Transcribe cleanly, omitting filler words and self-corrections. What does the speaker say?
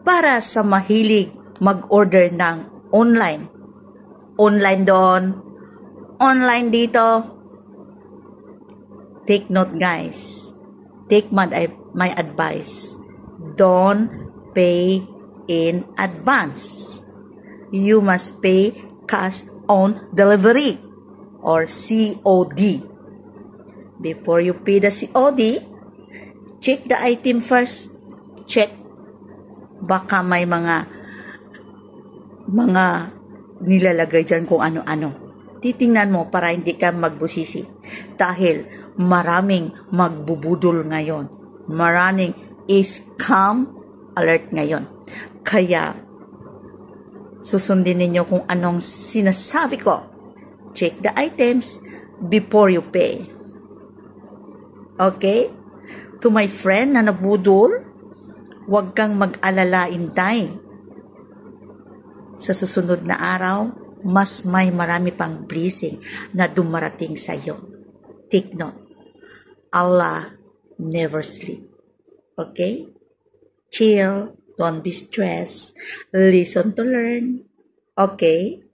para sa mahilig mag-order ng online. Online doon, online dito. Take note guys. Take my advice. Don't pay in advance. You must pay cash on delivery or COD. Before you pay the COD, check the item first. Check. Baka may mga nilalagay dyan kung ano-ano. Titingnan mo para hindi ka magbusisi. Dahil maraming magbubudol ngayon. Maraming scam alert ngayon. Kaya, susundin ninyo kung anong sinasabi ko. Check the items before you pay. Okay? To my friend na nabudol, huwag kang mag-alala, Inday. Sa susunod na araw, mas may marami pang blessing na dumarating sa iyo. Take note. Allah never sleep. Okay? Chill. Don't be stressed. Listen to learn. Okay?